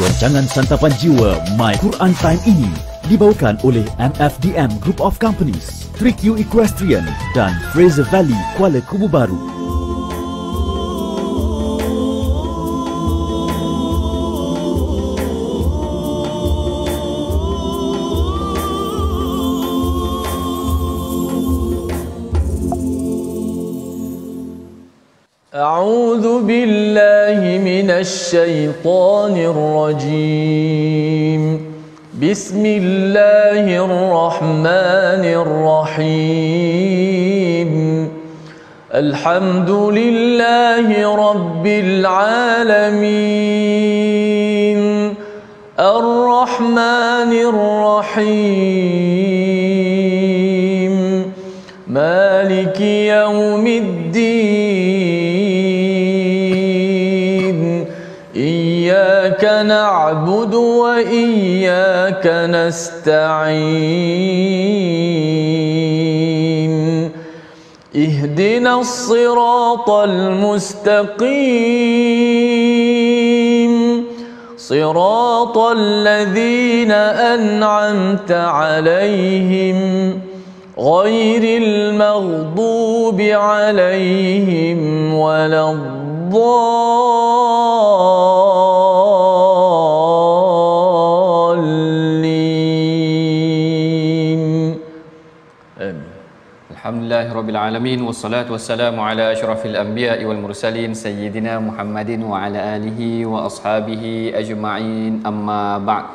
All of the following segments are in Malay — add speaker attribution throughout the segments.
Speaker 1: Rancangan santapan jiwa My Quran Time ini dibawakan oleh MFDM Group of Companies, 3Q Equestrian dan Fraser Valley Kuala Kubu Baru.
Speaker 2: أعوذ بالله من الشيطان الرجيم بسم الله الرحمن الرحيم الحمد لله رب العالمين الرحمن الرحيم مالك يوم الدين إياك نعبد وإياك نستعين اهدنا الصراط المستقيم صراط الذين أنعمت عليهم غير المغضوب عليهم ولا الضالين.
Speaker 3: Alhamdulillahirabbil alamin wassalatu wassalamu ala asyrafil anbiya'i wal mursalin sayyidina Muhammadin wa ala alihi wa ashabihi ajma'in, amma ba'd.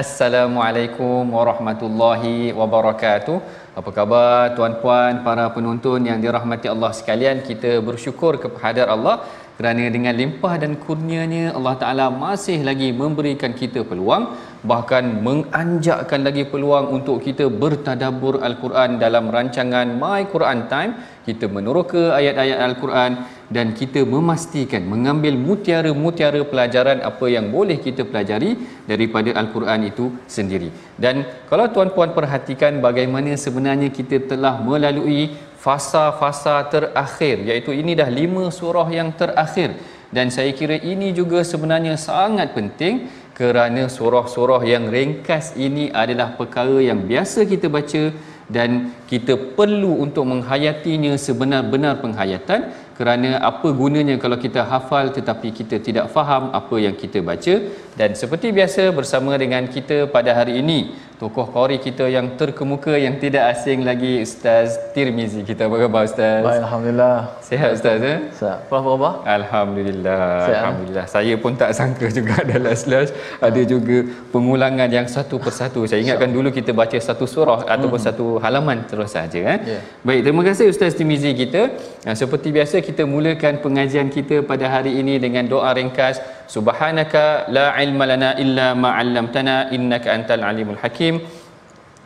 Speaker 3: Assalamualaikum warahmatullahi wabarakatuh. Apa khabar tuan-puan, para penonton yang dirahmati Allah sekalian? Kita bersyukur kepada Allah kerana dengan limpah dan kurnianya Allah Ta'ala masih lagi memberikan kita peluang, bahkan menganjakkan lagi peluang untuk kita bertadabbur Al-Quran dalam rancangan My Quran Time. Kita meneroka ayat-ayat Al-Quran dan kita memastikan mengambil mutiara-mutiara pelajaran apa yang boleh kita pelajari daripada Al-Quran itu sendiri. Dan kalau tuan-puan perhatikan bagaimana sebenarnya kita telah melalui fasa-fasa terakhir, iaitu ini dah 5 surah yang terakhir, dan saya kira ini juga sebenarnya sangat penting kerana surah-surah yang ringkas ini adalah perkara yang biasa kita baca dan kita perlu untuk menghayatinya sebenar-benar penghayatan. Kerana apa gunanya kalau kita hafal tetapi kita tidak faham apa yang kita baca. Dan seperti biasa bersama dengan kita pada hari ini, tokoh qari kita yang terkemuka yang tidak asing lagi, Ustaz Tirmizi. Kita apa khabar Ustaz?
Speaker 2: Baik, alhamdulillah.
Speaker 3: Sihat Ustaz?
Speaker 2: Sihat. Apa khabar?
Speaker 3: Alhamdulillah.
Speaker 2: Sihat.
Speaker 3: Alhamdulillah. Saya pun tak sangka juga dalam slash ada juga pengulangan yang satu persatu. Saya ingatkan dulu kita baca satu surah ataupun satu halaman terus saja
Speaker 2: Yeah.
Speaker 3: Baik, terima kasih Ustaz Tirmizi kita. Seperti biasa kita mulakan pengajian kita pada hari ini dengan doa ringkas. Subhanaka la ilma lana illa ma 'allamtana innaka antal alimul hakim.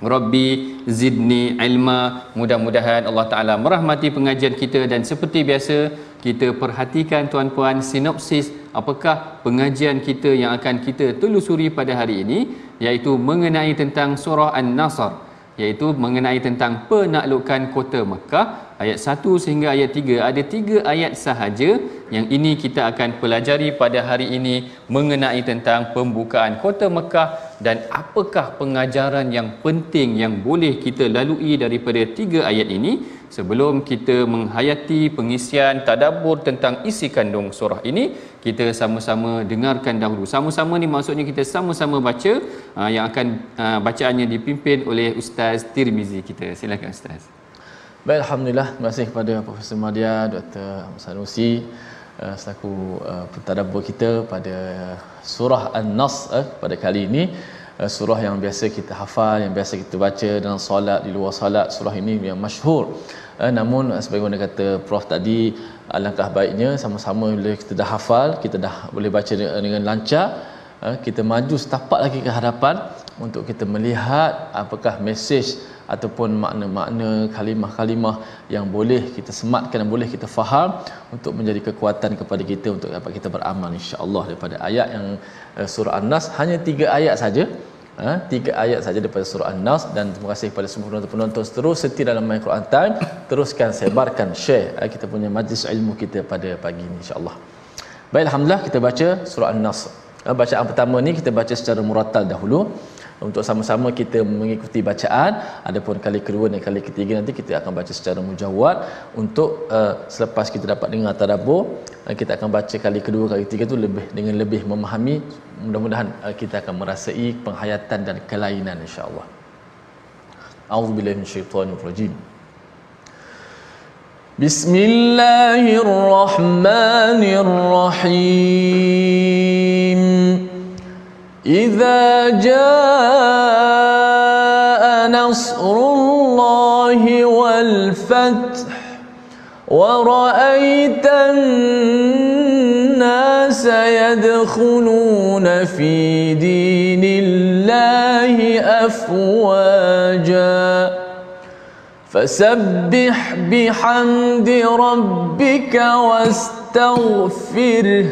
Speaker 3: Rabbi zidni ilma. Mudah-mudahan Allah Ta'ala merahmati pengajian kita. Dan seperti biasa kita perhatikan tuan-puan sinopsis apakah pengajian kita yang akan kita telusuri pada hari ini, iaitu mengenai tentang surah An-Nasr, iaitu mengenai tentang penaklukan kota Mekah ayat 1 sehingga ayat 3. Ada 3 ayat sahaja yang ini kita akan pelajari pada hari ini mengenai tentang pembukaan kota Mekah dan apakah pengajaran yang penting yang boleh kita lalui daripada 3 ayat ini. Sebelum kita menghayati pengisian tadabbur tentang isi kandung surah ini, kita sama-sama dengarkan dahulu. Sama-sama ni maksudnya kita sama-sama baca, yang akan bacaannya dipimpin oleh Ustaz Tirmizi kita. Silakan Ustaz.
Speaker 2: Baik, alhamdulillah. Terima kasih kepada Profesor Madia, Dr. Sanusi selaku pentadabbur kita pada surah An-Nasr pada kali ini. Surah yang biasa kita hafal, yang biasa kita baca dalam solat, di luar solat. Surah ini yang masyhur. Namun sebagaimana kata Prof tadi, alangkah baiknya sama-sama bila kita dah hafal, kita dah boleh baca dengan lancar, kita maju setapak lagi ke hadapan untuk kita melihat apakah mesej ataupun makna-makna kalimah-kalimah yang boleh kita sematkan dan boleh kita faham untuk menjadi kekuatan kepada kita untuk dapat kita beramal insya-Allah. Daripada ayat yang surah An-Nas, hanya 3 ayat saja, 3 ayat saja daripada surah An-Nas. Dan terima kasih kepada semua penonton terus setia dalam My Quran Time. Teruskan sebarkan, share kita punya majlis ilmu kita pada pagi ini insya-Allah. Baik, alhamdulillah kita baca surah An-Nas. Bacaan pertama ni kita baca secara murattal dahulu untuk sama-sama kita mengikuti bacaan. Adapun kali kedua dan kali ketiga nanti kita akan baca secara mujawwad. Untuk selepas kita dapat dengar tadabbur, kita akan baca kali kedua, kali ketiga tu dengan lebih memahami. Mudah-mudahan kita akan merasai penghayatan dan kelainan insya-Allah. A'udzubillahi minasyaitonirrajim. Bismillahirrahmanirrahim. Idza jaa nasrullahi wal fath wa ra'aitan nasa yadkhuluna fi dinillahi afwaja fasabbih bihamdi rabbika wastaghfirh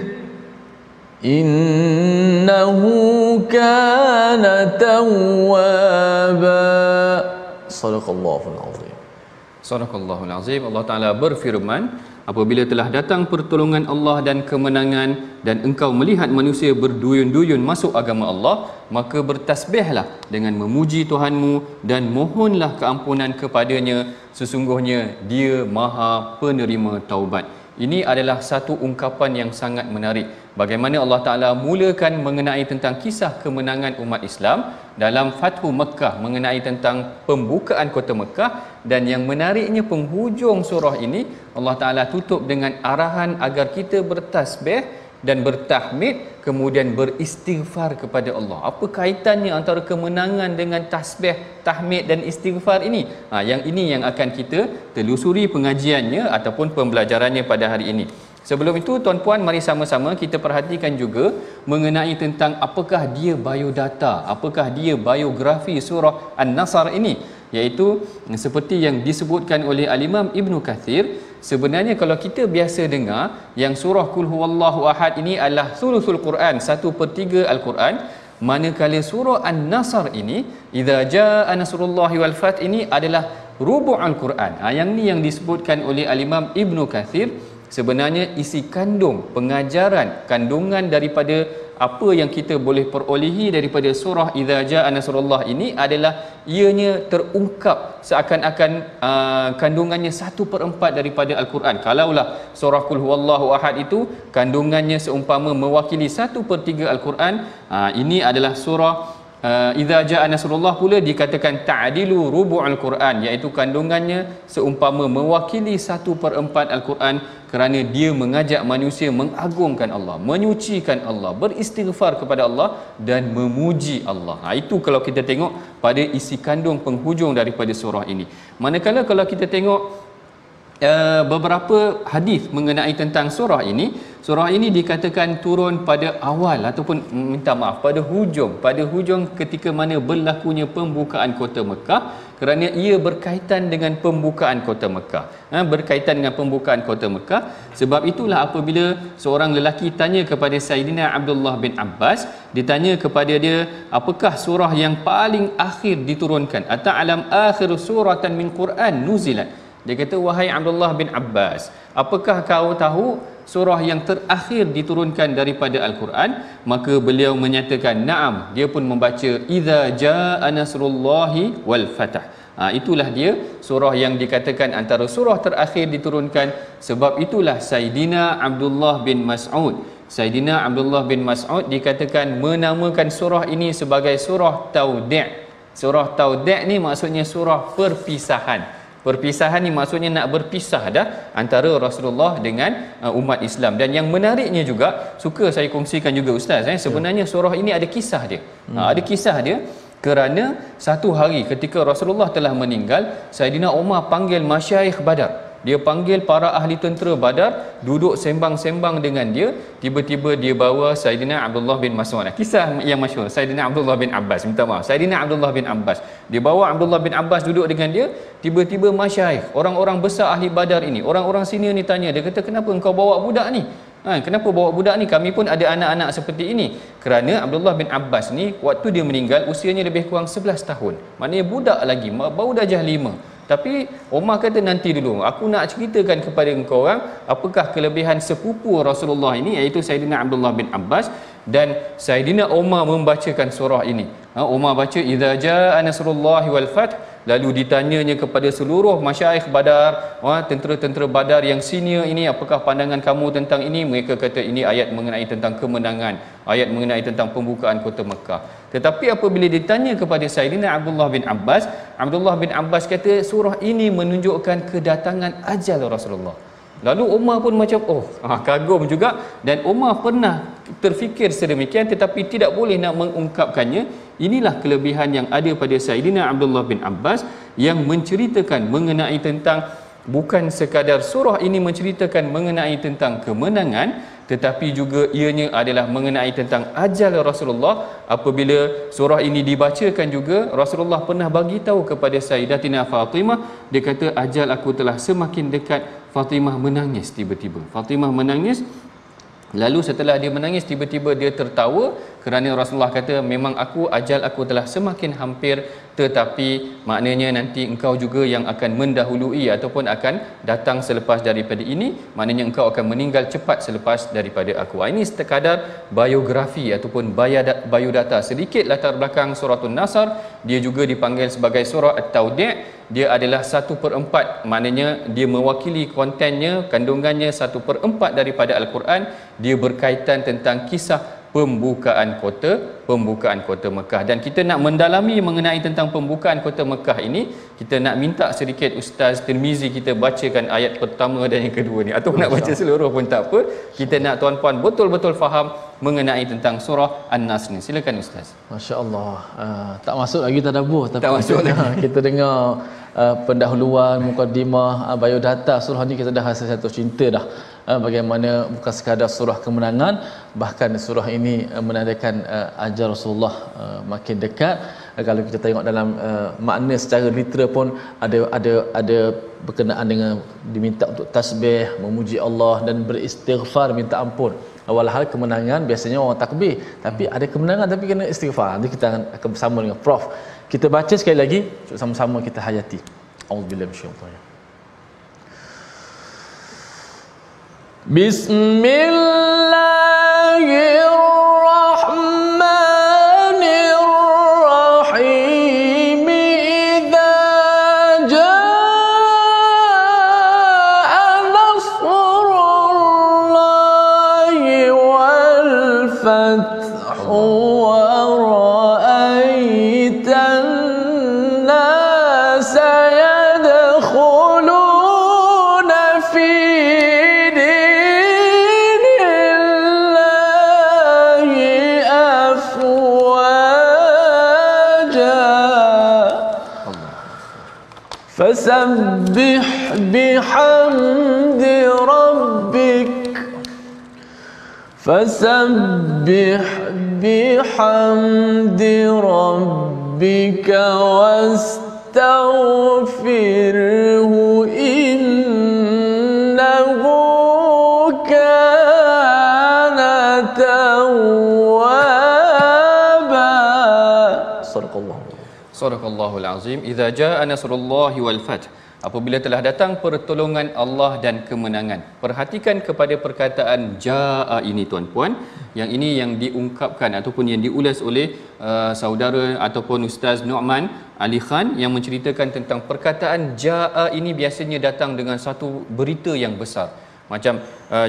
Speaker 2: innahu kana tawwaba. Sadaqallahul azim.
Speaker 3: Sadaqallahul azim. Allah Taala berfirman, apabila telah datang pertolongan Allah dan kemenangan dan engkau melihat manusia berduyun-duyun masuk agama Allah, maka bertasbihlah dengan memuji Tuhanmu dan mohonlah keampunan kepadanya, sesungguhnya Dia Maha Penerima taubat. Ini adalah satu ungkapan yang sangat menarik. Bagaimana Allah Ta'ala mulakan mengenai tentang kisah kemenangan umat Islam dalam Fathu Mekah, mengenai tentang pembukaan kota Mekah, dan yang menariknya penghujung surah ini Allah Ta'ala tutup dengan arahan agar kita bertasbih dan bertahmid, kemudian beristighfar kepada Allah. Apa kaitannya antara kemenangan dengan tasbih, tahmid dan istighfar ini? Yang ini yang akan kita telusuri pengajiannya ataupun pembelajarannya pada hari ini. Sebelum itu, tuan-puan, mari sama-sama kita perhatikan juga mengenai tentang apakah dia biodata, apakah dia biografi surah An-Nasr ini. Iaitu seperti yang disebutkan oleh Al-Imam Ibn Kathir, sebenarnya kalau kita biasa dengar yang surah Qul Huwallahu Ahad ini adalah thuluthul Quran, 1/3 Al-Quran, manakala surah An-Nasr ini, Idza jaa nasrullahi wal fath, ini adalah rubu'ul Quran. Yang ni yang disebutkan oleh Al-Imam Ibn Kathir, sebenarnya isi kandung pengajaran, kandungan daripada apa yang kita boleh perolehi daripada surah Idza jaa nasrullah ini adalah ianya terungkap seakan-akan kandungannya 1/4 daripada Al-Quran. Kalaulah surah Qul Huwallahu Ahad itu kandungannya seumpama mewakili 1/3 Al-Quran, ini adalah surah Idza jaa nasrullah pula dikatakan ta'dilu rubu'ul Quran, iaitu kandungannya seumpama mewakili 1/4 Al-Quran, kerana dia mengajak manusia mengagungkan Allah, menyucikan Allah, beristighfar kepada Allah dan memuji Allah. Itu kalau kita tengok pada isi kandung penghujung daripada surah ini. Manakala kalau kita tengok beberapa hadis mengenai tentang surah ini dikatakan turun pada awal ataupun pada hujung ketika mana berlakunya pembukaan kota Mekah, kerana ia berkaitan dengan pembukaan kota Mekah. Berkaitan dengan pembukaan kota Mekah. Sebab itulah apabila seorang lelaki tanya kepada Sayyidina Abdullah bin Abbas, ditanya kepada dia, apakah surah yang paling akhir diturunkan? Ata'alam akhir suratan min Quran nuzilat. Dia kata, wahai Abdullah bin Abbas, apakah kau tahu surah yang terakhir diturunkan daripada Al-Quran? Maka beliau menyatakan, na'am. Dia pun membaca Idza jaa nasrullahi wal fath. Itulah dia surah yang dikatakan antara surah terakhir diturunkan. Sebab itulah Sayyidina Abdullah bin Mas'ud bin Mas'ud dikatakan menamakan surah ini sebagai surah Tawdi'. Surah Tawdi' ni maksudnya surah perpisahan. Perpisahan ni maksudnya nak berpisah dah antara Rasulullah dengan umat Islam. Dan yang menariknya juga, suka saya kongsikan juga Ustaz, sebenarnya surah ini ada kisah dia. Ada kisah dia kerana satu hari ketika Rasulullah telah meninggal, Saidina Umar panggil masyayikh Badar. Dia panggil para ahli tentera Badar, duduk sembang-sembang dengan dia. Tiba-tiba dia bawa Saidina Abdullah bin Mas'ud. Kisah yang masyhur, Saidina Abdullah bin Abbas, Saidina Abdullah bin Abbas. Dia bawa Abdullah bin Abbas duduk dengan dia. Tiba-tiba masyayikh, orang-orang besar ahli Badar ini, orang-orang senior ni tanya, dia kata, kenapa engkau bawa budak ni? Kenapa bawa budak ni? Kami pun ada anak-anak seperti ini. Kerana Abdullah bin Abbas ni waktu dia meninggal usianya lebih kurang 11 tahun. Maknanya budak lagi, baru darjah 5. Tapi Umar kata, nanti dulu, aku nak ceritakan kepada engkau orang apakah kelebihan sepupu Rasulullah ini, iaitu Saidina Abdullah bin Abbas. dan Saidina Umar membacakan surah ini. Umar baca idza jaa nasrullahi wal fath, lalu ditanyanya kepada seluruh masyaikh Badar, tentera-tentera Badar yang senior ini, apakah pandangan kamu tentang ini? Mereka kata ini ayat mengenai tentang kemenangan, ayat mengenai tentang pembukaan kota Mekah. Tetapi apabila ditanya kepada Saidina Abdullah bin Abbas kata surah ini menunjukkan kedatangan ajal Rasulullah. Lalu Umar pun macam kagum juga, dan Umar pernah terfikir sedemikian tetapi tidak boleh nak mengungkapkannya. Inilah kelebihan yang ada pada Saidina Abdullah bin Abbas yang menceritakan mengenai tentang, bukan sekadar surah ini menceritakan mengenai tentang kemenangan, tetapi juga ianya adalah mengenai tentang ajal Rasulullah. Apabila surah ini dibacakan juga, Rasulullah pernah bagi tahu kepada Sayyidatina Fatimah, dia kata ajal aku telah semakin dekat. Fatimah menangis tiba-tiba. Fatimah menangis. Lalu setelah dia menangis, tiba-tiba dia tertawa kerana Rasulullah kata memang ajal aku telah semakin hampir, tetapi maknanya nanti engkau juga yang akan mendahului ataupun akan datang selepas daripada ini, maknanya engkau akan meninggal cepat selepas daripada aku. Ini sekadar biografi ataupun biodata sedikit latar belakang surah An-Nasr. Dia juga dipanggil sebagai surah At-Tawdi'. Dia adalah 1/4, maknanya dia mewakili kontennya, kandungannya 1/4 daripada Al-Quran. Dia berkaitan tentang kisah pembukaan kota Mekah. Dan kita nak mendalami mengenai tentang pembukaan kota Mekah ini, kita nak minta sedikit Ustaz Tirmizi kita bacakan ayat pertama dan yang kedua ni, atau nak baca seluruh pun tak apa. Kita nak tuan-puan betul-betul faham mengenai tentang surah An-Nas ni. Silakan Ustaz.
Speaker 2: Masya-Allah. Tak masuk lagi tadabbur, tapi
Speaker 3: tak masuk lagi.
Speaker 2: Kita dengar pendahuluan, mukadimah, biodata surah ni, kita dah rasa satu cinta dah. Bagaimana bukan sekadar surah kemenangan, bahkan surah ini menandakan ajal Rasulullah makin dekat. Kalau kita tengok dalam makna secara literal pun ada berkenaan dengan diminta untuk tasbih, memuji Allah dan beristighfar, minta ampun. Walhal kemenangan biasanya orang takbir, tapi ada kemenangan tapi kena istighfar. Nanti kita akan bersama dengan Prof. Kita baca sekali lagi, sama-sama kita hayati. Auzubillahi minasyaitanir. Bismillahirrahmanirrahim. Idza jaa nasrullahi wal fathu wa ra'aitan nasa yadkhuluna fi فسبح بحمد ربك واستغفره إنه كان توابا. صدق الله. Sadaqallahul azim. Idza jaa nasrullahi wal fath. Apabila telah datang pertolongan Allah dan kemenangan. Perhatikan kepada perkataan jaa ini tuan-puan. Yang ini yang diungkapkan ataupun yang diulas oleh saudara ataupun Ustaz Nu'man Ali Khan yang menceritakan tentang perkataan jaa ini biasanya datang dengan satu berita yang besar. Macam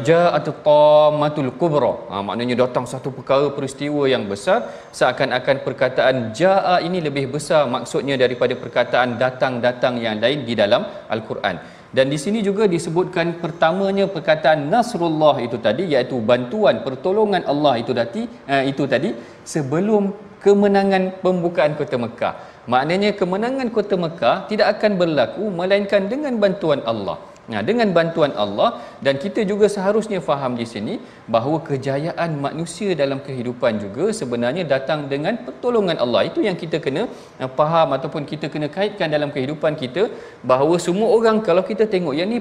Speaker 2: ja'atut tammatul kubra, maknanya datang satu perkara peristiwa yang besar. Seakan-akan perkataan ja'a ini lebih besar maksudnya daripada perkataan datang-datang yang lain di dalam Al-Quran. Dan di sini juga disebutkan pertamanya perkataan nasrullah itu tadi, iaitu bantuan pertolongan Allah itu tadi sebelum kemenangan pembukaan kota Mekah. Maknanya kemenangan kota Mekah tidak akan berlaku melainkan dengan bantuan Allah. Dengan bantuan Allah, dan kita juga seharusnya faham di sini bahawa kejayaan manusia dalam kehidupan juga sebenarnya datang dengan pertolongan Allah. Itu yang kita kena faham ataupun kita kena kaitkan dalam kehidupan kita, bahawa semua orang, kalau kita tengok yang ni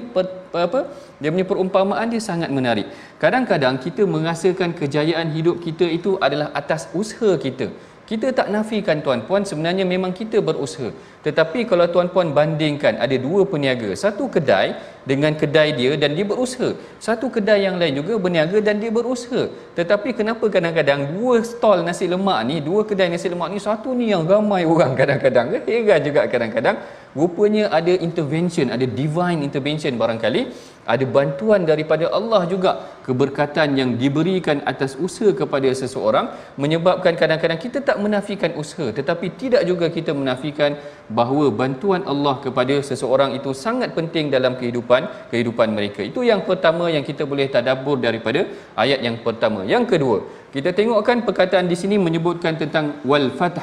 Speaker 2: dia punya perumpamaan dia sangat menarik. Kadang-kadang kita merasakan kejayaan hidup kita itu adalah atas usaha kita. Kita tak nafikan tuan-puan, sebenarnya memang kita berusaha.
Speaker 3: Tetapi kalau tuan-puan bandingkan, ada dua peniaga, satu kedai dengan kedai dia dan dia berusaha, satu kedai yang lain juga berniaga dan dia berusaha. Tetapi kenapa kadang-kadang dua stall nasi lemak ni, dua kedai nasi lemak ni, satu ni yang ramai orang kadang-kadang, heran juga kadang-kadang. Rupanya ada intervention, ada divine intervention barangkali, ada bantuan daripada Allah juga, keberkatan yang diberikan atas usaha kepada seseorang, menyebabkan kadang-kadang kita tak menafikan usaha, tetapi tidak juga kita menafikan bahawa bantuan Allah kepada seseorang itu sangat penting dalam kehidupan mereka. Itu yang pertama yang kita boleh tadabbur daripada ayat yang pertama. Yang kedua, kita tengokkan perkataan di sini menyebutkan tentang wal fath.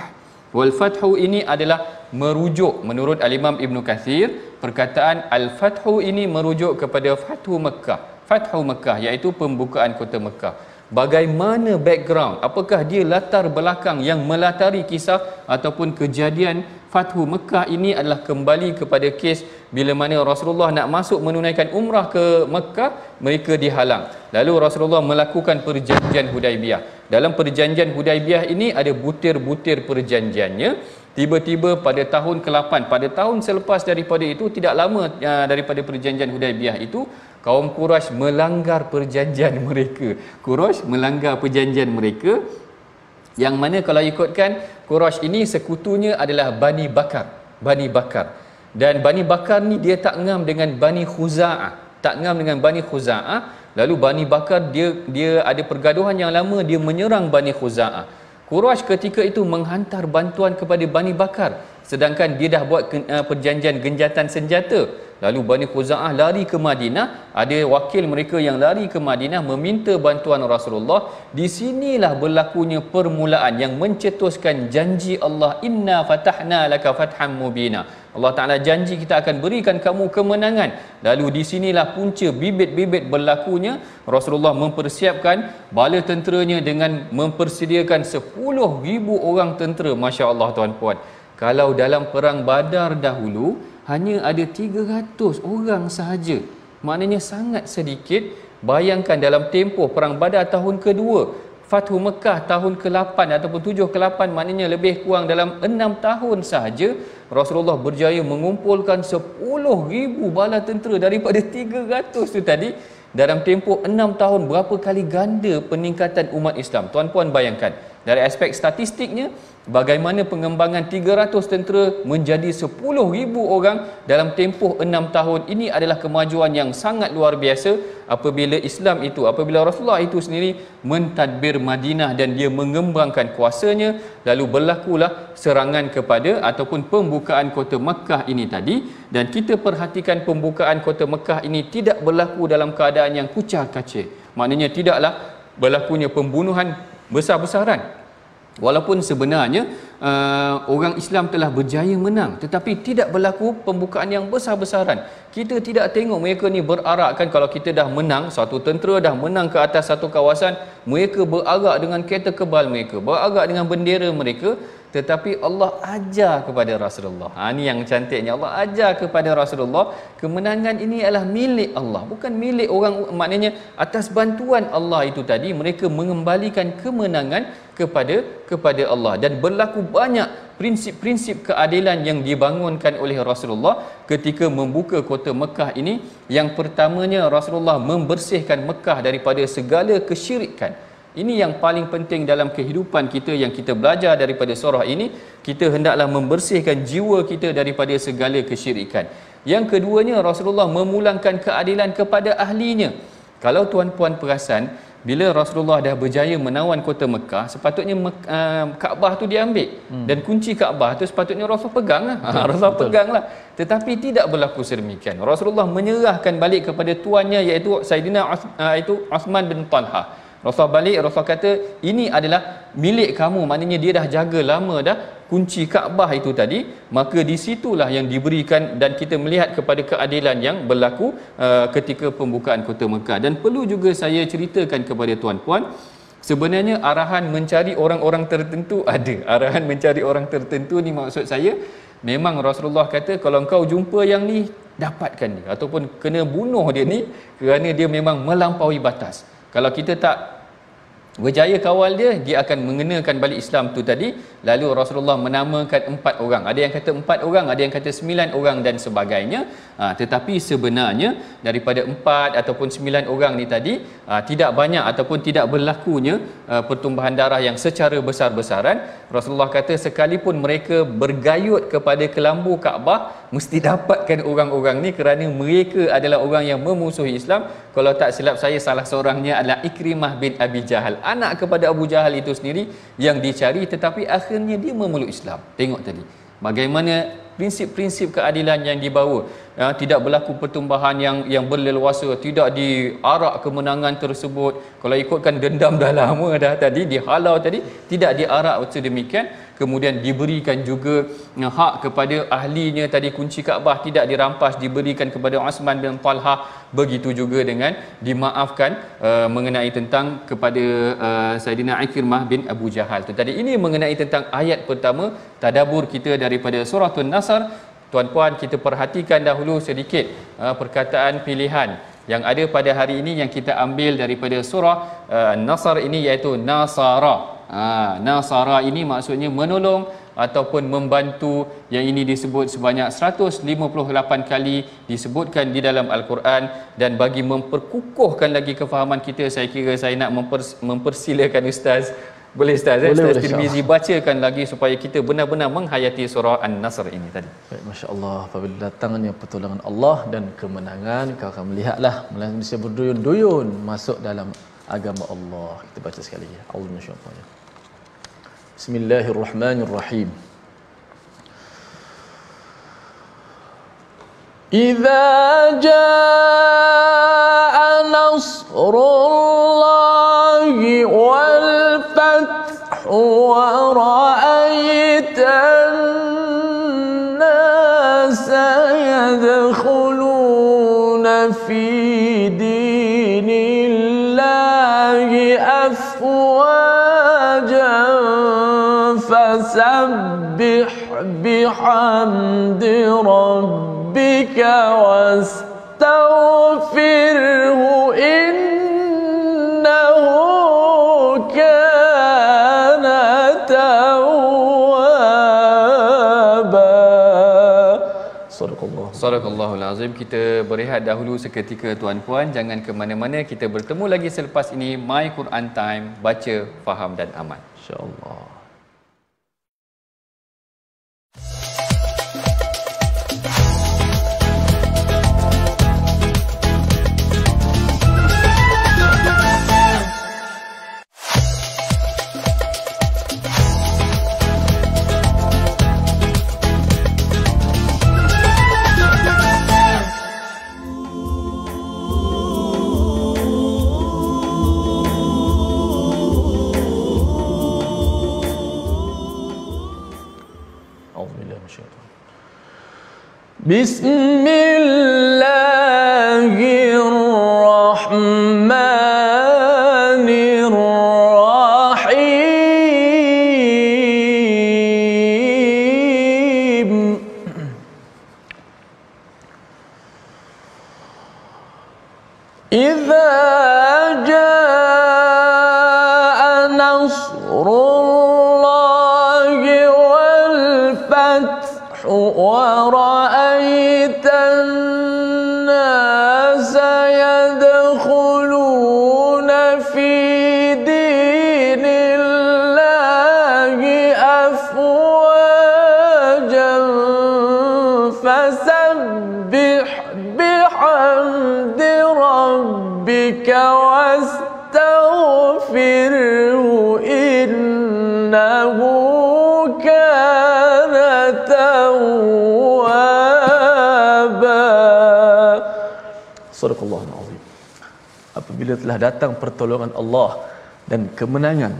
Speaker 3: Wal fathu ini adalah merujuk, menurut Al-Imam Ibn Kathir, perkataan al-fathu ini merujuk kepada Fathu Mekah. Fathu Mekah iaitu pembukaan kota Mekah. Bagaimana background, apakah dia latar belakang yang melatari kisah ataupun kejadian Fathu Mekah ini adalah kembali kepada kes bila mana Rasulullah nak masuk menunaikan umrah ke Mekah, mereka dihalang. Lalu Rasulullah melakukan perjanjian Hudaibiyah. Dalam perjanjian Hudaibiyah ini ada butir-butir perjanjiannya. Tiba-tiba pada tahun ke-8, pada tahun selepas daripada itu, tidak lama daripada perjanjian Hudaibiyah itu, kaum Quraisy melanggar perjanjian mereka. Quraisy melanggar perjanjian mereka, yang mana kalau ikutkan Quraisy ini sekutunya adalah Bani Bakar. Bani Bakar. Dan Bani Bakar ni dia tak ngam dengan Bani Khuza'ah. Tak ngam dengan Bani Khuza'ah. Lalu Bani Bakar dia ada pergaduhan yang lama, dia menyerang Bani Khuza'ah. Quraisy ketika itu menghantar bantuan kepada Bani Bakar, sedangkan dia dah buat perjanjian genjatan senjata. Lalu Bani Khuza'ah lari ke Madinah, ada wakil mereka yang lari ke Madinah meminta bantuan Rasulullah. Di sinilah berlakunya permulaan yang mencetuskan janji Allah, inna fatahna laka fatham mubina. Allah Ta'ala janji kita akan berikan kamu kemenangan. Lalu di sinilah punca bibit-bibit berlakunya. Rasulullah mempersiapkan bala tenteranya dengan mempersediakan 10,000 orang tentera. Masya Allah tuan-puan, kalau dalam perang Badar dahulu hanya ada 300 orang sahaja, maknanya sangat sedikit. Bayangkan dalam tempoh perang Badar tahun kedua, Fathu Mekah tahun ke-8 ataupun 7 ke-8, maknanya lebih kurang dalam 6 tahun sahaja Rasulullah berjaya mengumpulkan 10,000 bala tentera daripada 300 tu tadi. Dalam tempoh 6 tahun, berapa kali ganda peningkatan umat Islam. Tuan-puan bayangkan, dari aspek statistiknya, bagaimana pengembangan 300 tentera menjadi 10,000 orang dalam tempoh 6 tahun. Ini adalah kemajuan yang sangat luar biasa apabila Islam itu, apabila Rasulullah itu sendiri mentadbir Madinah dan dia mengembangkan kuasanya. Lalu berlakulah serangan kepada ataupun pembukaan kota Mekah ini tadi. Dan kita perhatikan pembukaan kota Mekah ini tidak berlaku dalam keadaan yang kucar kacir. Maknanya tidaklah berlakunya pembunuhan besar-besaran. Walaupun sebenarnya orang Islam telah berjaya menang, tetapi tidak berlaku pembukaan yang besar-besaran. Kita tidak tengok mereka ni berarakkan. Kalau kita dah menang, satu tentera dah menang ke atas satu kawasan, mereka berarak dengan kereta kebal mereka, berarak dengan bendera mereka. Tetapi Allah ajar kepada Rasulullah. Ini yang cantiknya, Allah ajar kepada Rasulullah, kemenangan ini adalah milik Allah, bukan milik orang. Maknanya atas bantuan Allah itu tadi, mereka mengembalikan kemenangan kepada Allah. Dan berlaku banyak prinsip-prinsip keadilan yang dibangunkan oleh Rasulullah ketika membuka kota Mekah ini. Yang pertamanya, Rasulullah membersihkan Mekah daripada segala kesyirikan. Ini yang paling penting dalam kehidupan kita yang kita belajar daripada surah ini. Kita hendaklah membersihkan jiwa kita daripada segala kesyirikan. Yang keduanya, Rasulullah memulangkan keadilan kepada ahlinya. Kalau tuan-puan perasan, bila Rasulullah dah berjaya menawan kota Mekah, sepatutnya Kaabah tu diambil. Dan kunci Kaabah tu sepatutnya Rasul pegang lah. Rasul pegang lah. Tetapi tidak berlaku sedemikian. Rasulullah menyerahkan balik kepada tuannya, iaitu Saidina Uthman bin Talha. Rasul balik, Rasul kata ini adalah milik kamu. Maknanya dia dah jaga lama dah kunci Kaabah itu tadi. Maka di situlah yang diberikan, dan kita melihat kepada keadilan yang berlaku ketika pembukaan kota Mekah. Dan perlu juga saya ceritakan kepada tuan-puan, sebenarnya arahan mencari orang-orang tertentu ada. Arahan mencari orang tertentu ni maksud saya, memang Rasulullah kata kalau engkau jumpa yang ni, dapatkan dia ataupun kena bunuh dia ni, kerana dia memang melampaui batas. Kalau kita tak berjaya kawal dia, dia akan mengenakan balik Islam tu tadi. Lalu Rasulullah menamakan 4 orang. Ada yang kata 4 orang, ada yang kata 9 orang dan sebagainya. Tetapi sebenarnya daripada 4 ataupun 9 orang ni tadi, tidak banyak ataupun tidak berlakunya pertumbuhan darah yang secara besar-besaran. Rasulullah kata sekalipun mereka bergayut kepada kelambu Kaabah, mesti dapatkan orang-orang ni kerana mereka adalah orang yang memusuhi Islam. Kalau tak silap saya, salah seorangnya adalah Ikrimah bin Abi Jahal, anak kepada Abu Jahal itu sendiri yang dicari, tetapi akhirnya dia memeluk Islam. Tengok tadi bagaimana prinsip-prinsip keadilan yang dibawa. Tidak berlaku pertumbuhan yang berleluasa, tidak diarak kemenangan tersebut. Kalau ikutkan dendam dah lama dah tadi, dihalau tadi, tidak diarak sedemikian. Kemudian diberikan juga hak kepada ahlinya tadi, kunci Kaabah tidak dirampas, diberikan kepada Uthman bin Talhah. Begitu juga dengan dimaafkan mengenai tentang kepada Saidina Ikrimah bin Abu Jahal tu tadi. Ini mengenai tentang ayat pertama tadabbur kita daripada surah An-Nasr. Tuan-puan, kita perhatikan dahulu sedikit perkataan pilihan yang ada pada hari ini yang kita ambil daripada surah An-Nasr ini, iaitu Nasara. Nasara ini maksudnya menolong ataupun membantu, yang ini disebut sebanyak 158 kali disebutkan di dalam Al-Quran. Dan bagi memperkukuhkan lagi kefahaman kita, saya kira saya nak mempersilakan Ustaz. Boleh Ustaz? Ustaz Tirmizi bacakan lagi supaya kita benar-benar menghayati surah An-Nasr ini tadi.
Speaker 2: Baik, masya-Allah, apabila datangnya pertolongan Allah dan kemenangan, kau akan melihatlah Malaysia berduyun-duyun masuk dalam agama Allah. Kita baca sekali ya. Auzubillahi. Bismillahirrahmanirrahim. Idza jaa nasrullahi wal fathu wa ra'aitan nasa yadkhuluna fi dinillahi afwajan fasabbih bihamdi rabbika wastaghfirhu innahu kana tawwaba.
Speaker 3: Sadaqallahul azim. Kita berehat dahulu seketika tuan-puan, jangan ke mana-mana. Kita bertemu lagi selepas ini. My Quran Time, baca, faham dan amal, insya-Allah. Bismillahirrahmanirrahim. Idza jaa nasrullahi wal fathu wa wastaghfirhu innahu kana tawwaba. Sadaqallahul azim. Apabila telah datang pertolongan Allah dan kemenangan,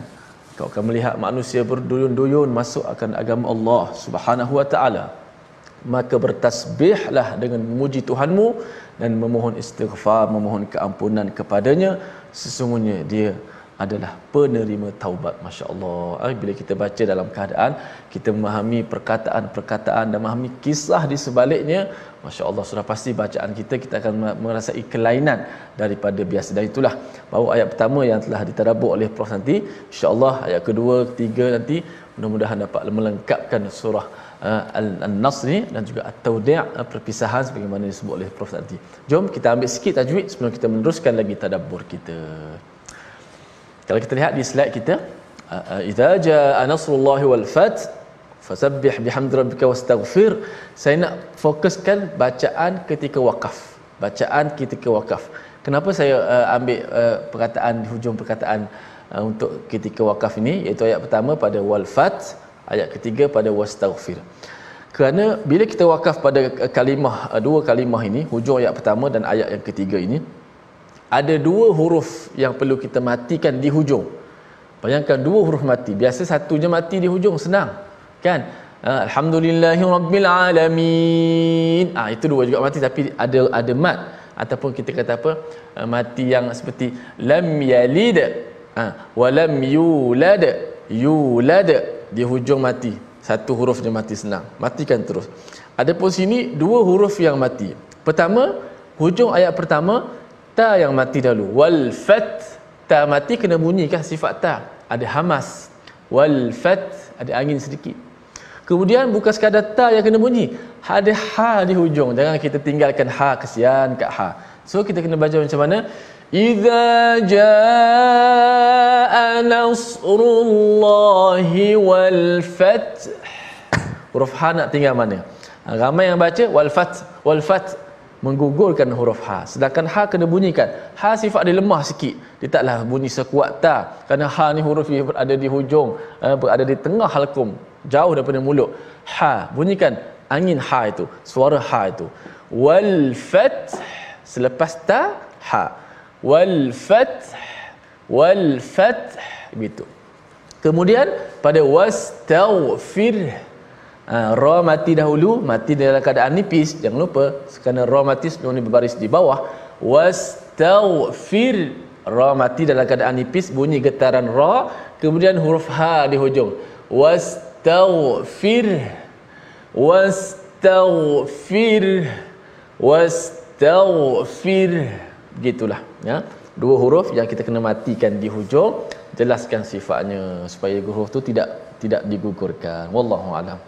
Speaker 3: kau akan melihat manusia berduyun-duyun masuk akan agama Allah Subhanahu wa taala. Maka bertasbihlah dengan memuji Tuhanmu dan memohon istighfar, memohon keampunan kepadanya. Sesungguhnya dia
Speaker 2: adalah penerima taubat. Masya-Allah. Bila kita baca dalam keadaan kita memahami perkataan-perkataan dan memahami kisah di sebaliknya, masya-Allah, sudah pasti bacaan kita akan merasai kelainan daripada biasa. Dan itulah baru ayat pertama yang telah ditadabbur oleh Prof nanti. Insya-Allah ayat kedua, ketiga nanti mudah-mudahan dapat melengkapkan surah An-Nas ni dan juga At-Tawdi', perpisahan sebagaimana disebut oleh Prof nanti. Jom kita ambil sikit tajwid sebelum kita meneruskan lagi tadabbur kita. Kalau kita lihat di slide kita, idza jaa nasrullahi wal fath fasabbih bihamdi rabbika wastaghfir. Saya nak fokuskan bacaan ketika wakaf. Bacaan ketika wakaf. Kenapa saya ambil perkataan di hujung perkataan untuk ketika wakaf ini, iaitu ayat pertama pada wal fath, ayat ketiga pada wastaghfir. Kerana bila kita wakaf pada kalimah, dua kalimah ini, hujung ayat pertama dan ayat yang ketiga ini, ada dua huruf yang perlu kita matikan di hujung. Bayangkan dua huruf mati. Biasa satu je mati di hujung, senang kan? Alhamdulillahirabbil alamin. Itu dua juga mati, tapi ada mat ataupun kita kata apa? Mati yang seperti lam yalid wa lam yulad. Yulad di hujung mati. Satu huruf je mati, senang. Matikan terus. Adapun sini dua huruf yang mati. Pertama, hujung ayat pertama ta yang mati dahulu. Wal fat, ta mati kena bunyi kan, sifat ta. Ada hamas. Wal fat, ada angin sedikit. Kemudian bukan sekadar ta yang kena bunyi, ada ha di hujung. Jangan kita tinggalkan ha, kesian kat ha. So kita kena baca macam mana? Idza jaa nasrullahi wal fath. Huruf ha nak tinggal mana? Ramai yang baca wal fath, wal fath, menggugurkan huruf ha. Sedangkan ha kena bunyikan. Ha sifat dia lemah sikit. Dia taklah bunyi sekuat ta. Kerana ha ni huruf yang berada di hujung, berada di tengah halqum, jauh daripada mulut. Ha, bunyikan angin ha itu, suara ha itu. Wal fath, selepas ta ha. Wal fath, wal fath, begitu. Kemudian pada wastaghfir, ra mati dahulu, mati dalam keadaan nipis, jangan lupa, kerana ra mati sebelum ni berbaris di bawah. Wastaghfir, ra mati dalam keadaan nipis, bunyi getaran ra, kemudian huruf ha di hujung. Wastaghfir, wastaghfir, wastaghfir, begitulah ya. Dua huruf yang kita kena matikan di hujung. Jelaskan sifatnya supaya huruf tu tidak digugurkan. Wallahu a'lam.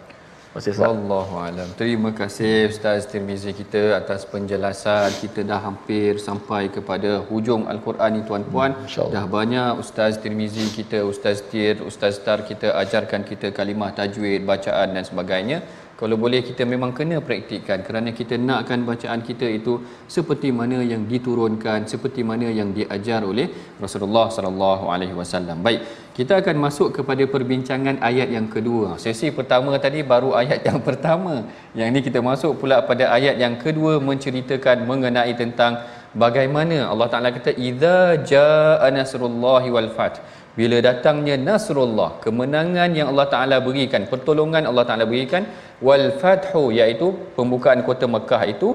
Speaker 3: Wallahu a'lam. Terima kasih Ustaz Tirmizi kita atas penjelasan. Kita dah hampir sampai kepada hujung Al-Quran ni tuan-puan. Dah banyak Ustaz Tirmizi kita, Ustaz Tir, Ustaz Tar kita ajarkan kita kalimah tajwid, bacaan dan sebagainya. Kalau boleh kita memang kena praktikkan, kerana kita nakkan bacaan kita itu seperti mana yang diturunkan, seperti mana yang diajar oleh Rasulullah sallallahu alaihi wasallam. Baik, kita akan masuk kepada perbincangan ayat yang kedua. Sesi pertama tadi baru ayat yang pertama. Yang ini kita masuk pula pada ayat yang kedua, menceritakan mengenai tentang bagaimana Allah Taala kata idza jaa nasrullahi wal fath. Bila datangnya nasrullah, kemenangan yang Allah Taala berikan, pertolongan Allah Taala berikan, wal fathu, iaitu pembukaan kota Mekah itu,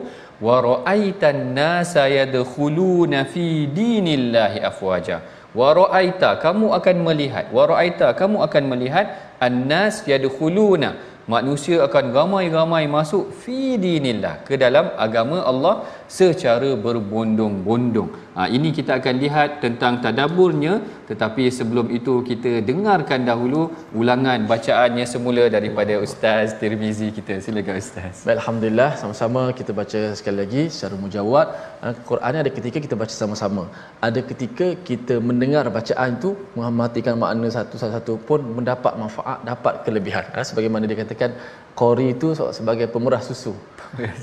Speaker 3: wa ra'aitan nasa yadkhuluna fi dinillahi afwaja. Wa ra'aita, kamu akan melihat, wa ra'aita, kamu akan melihat, annas yadkhuluna, manusia akan ramai-ramai masuk fi dinillah, ke dalam agama Allah secara berbondong-bondong. Ini kita akan lihat tentang tadabburnya, tetapi sebelum itu kita dengarkan dahulu ulangan bacaannya semula daripada Ustaz Tirmizi kita. Silakan Ustaz.
Speaker 2: Baik, alhamdulillah, sama-sama kita baca sekali lagi secara mujawad. Quran ada ketika kita baca sama-sama, ada ketika kita mendengar bacaan itu mematikan makna satu-satu pun mendapat manfaat, dapat kelebihan. Sebagaimana dikatakan qari itu sebagai pemurah susu.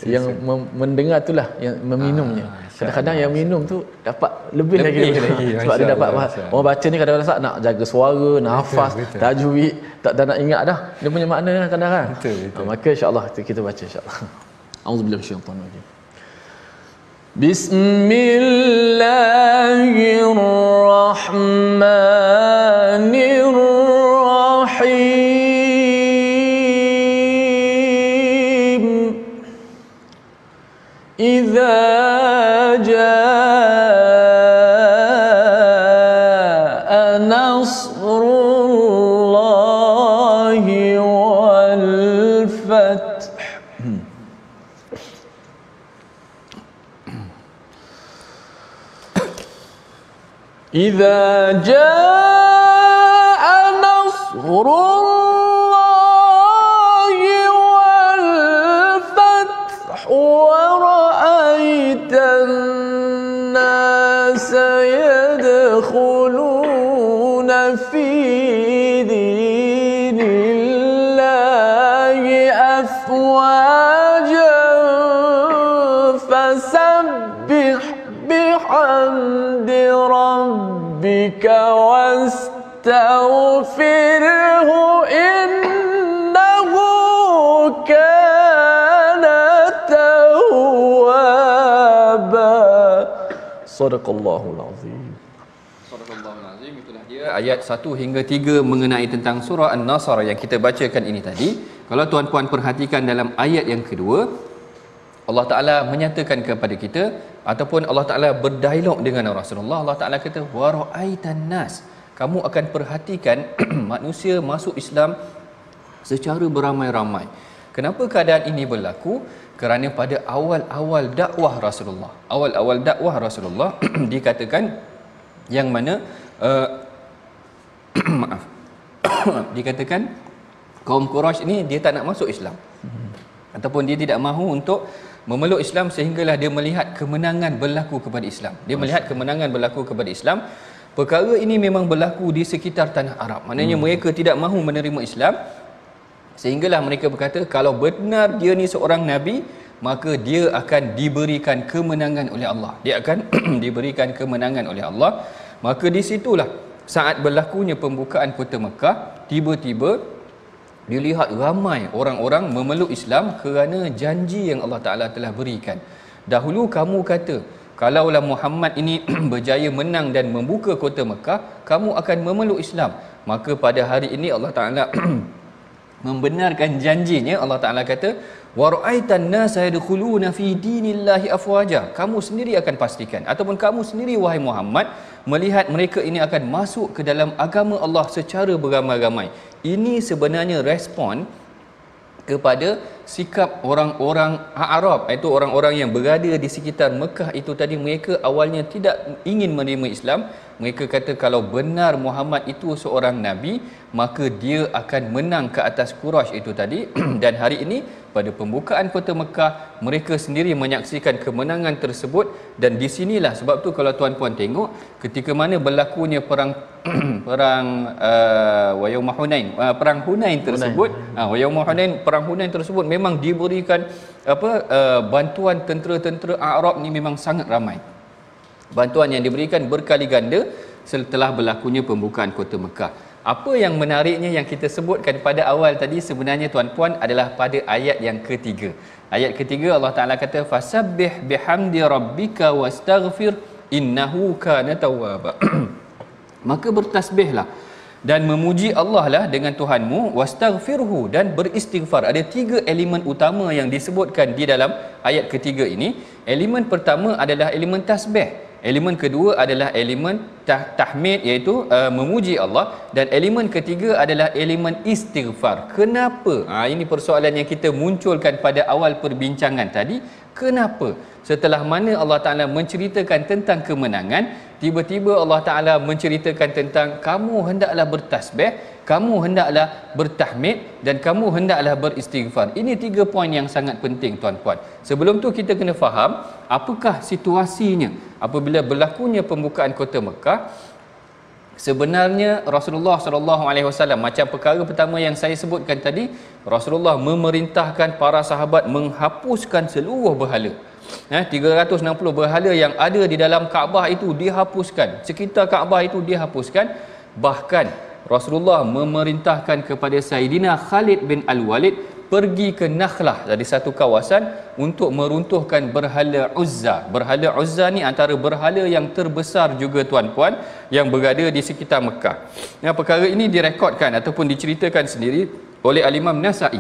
Speaker 2: Yang mendengar itulah yang meminumnya. Kadang-kadang yang minum tu dapat lebih lagi. Sebab dia dapat orang baca ni kadang-kadang nak jaga suara, nafas, tajwid, tak nak ingat dah dia punya makna kadang-kadang. Maka insya-Allah kita baca insya-Allah. Auzubillahi minasyaitanir rajim. Bismillahirrahmanirrahim. Idza jaa idza jaa nasrullahi wal fath wa ra'aitan nasa yadkhuluna fi dinillahi afwajan fasabbih bihamdi rabbika wastaghfirhu innahu kana tawwaba. Sadaqallahul azim.
Speaker 3: Sadaqallahul azim. Itulah dia ayat 1 hingga 3 mengenai tentang surah An-Nasr yang kita bacakan ini tadi. Kalau tuan-puan perhatikan dalam ayat yang kedua, Allah Ta'ala menyatakan kepada kita ataupun Allah Ta'ala berdialog dengan Rasulullah. Allah Ta'ala kata wa ra'aitan nas, kamu akan perhatikan manusia masuk Islam secara beramai-ramai. Kenapa keadaan ini berlaku? Kerana pada awal-awal dakwah Rasulullah, awal-awal dakwah Rasulullah dikatakan yang mana maaf dikatakan kaum Quraisy ini dia tak nak masuk Islam ataupun dia tidak mahu untuk memeluk Islam sehinggalah dia melihat kemenangan berlaku kepada Islam. Dia melihat kemenangan berlaku kepada Islam. Perkara ini memang berlaku di sekitar tanah Arab. Maknanya mereka tidak mahu menerima Islam sehinggalah mereka berkata kalau benar dia ni seorang nabi, maka dia akan diberikan kemenangan oleh Allah. Dia akan diberikan kemenangan oleh Allah. Maka di situlah saat berlakunya pembukaan kota Mekah, tiba-tiba dilihat ramai orang-orang memeluk Islam kerana janji yang Allah Ta'ala telah berikan. Dahulu kamu kata, kalaulah Muhammad ini berjaya menang dan membuka kota Mekah, kamu akan memeluk Islam. Maka pada hari ini Allah Ta'ala membenarkan janjinya. Allah Ta'ala kata, wa ra'aitan nasa yadkhuluna fi dinillahi afwaja. Kamu sendiri akan pastikan ataupun kamu sendiri wahai Muhammad melihat mereka ini akan masuk ke dalam agama Allah secara beramai-ramai. Ini sebenarnya respon kepada sikap orang-orang Arab, iaitu orang-orang yang berada di sekitar Mekah itu tadi. Mereka awalnya tidak ingin menerima Islam. Mereka kata kalau benar Muhammad itu seorang nabi, maka dia akan menang ke atas Quraisy itu tadi. Dan hari ini pada pembukaan kota Mekah, mereka sendiri menyaksikan kemenangan tersebut. Dan di sinilah sebab tu kalau tuan-puan tengok ketika mana berlakunya perang Yaumul Hunain, perang Hunain tersebut, Yaumul Hunain, perang Hunain tersebut memang diberikan bantuan tentera-tentera Arab ni memang sangat ramai. Bantuan yang diberikan berkali ganda setelah berlakunya pembukaan kota Mekah. Apa yang menariknya yang kita sebutkan pada awal tadi sebenarnya tuan-puan adalah pada ayat yang ketiga. Ayat ketiga Allah Ta'ala kata fasabbih bihamdi rabbika wastaghfir innahu kana tawwaba. Maka bertasbihlah dan memuji Allah lah dengan Tuhanmu, wastaghfirhu, dan beristighfar. Ada 3 elemen utama yang disebutkan di dalam ayat ketiga ini. Elemen pertama adalah elemen tasbih. Elemen kedua adalah elemen tahmid, iaitu memuji Allah, dan elemen ketiga adalah elemen istighfar. Kenapa? Ini persoalan yang kita munculkan pada awal perbincangan tadi. Kenapa? Setelah mana Allah Ta'ala menceritakan tentang kemenangan, tiba-tiba Allah Ta'ala menceritakan tentang kamu hendaklah bertasbih, kamu hendaklah bertahmid, dan kamu hendaklah beristighfar. Ini 3 poin yang sangat penting tuan-puan. Sebelum tu kita kena faham apakah situasinya apabila berlakunya pembukaan kota Mekah. Sebenarnya Rasulullah SAW, macam perkara pertama yang saya sebutkan tadi, Rasulullah memerintahkan para sahabat menghapuskan seluruh berhala. 360 berhala yang ada di dalam Kaabah itu dihapuskan, sekitar Kaabah itu dihapuskan. Bahkan Rasulullah memerintahkan kepada Sayyidina Khalid bin Al-Walid pergi ke Nakhlah, dari satu kawasan, untuk meruntuhkan berhala Uzza. Berhala Uzza ni antara berhala yang terbesar juga tuan-puan yang berada di sekitar Mekah. Perkara ini direkodkan ataupun diceritakan sendiri oleh Al-Imam Nasa'i,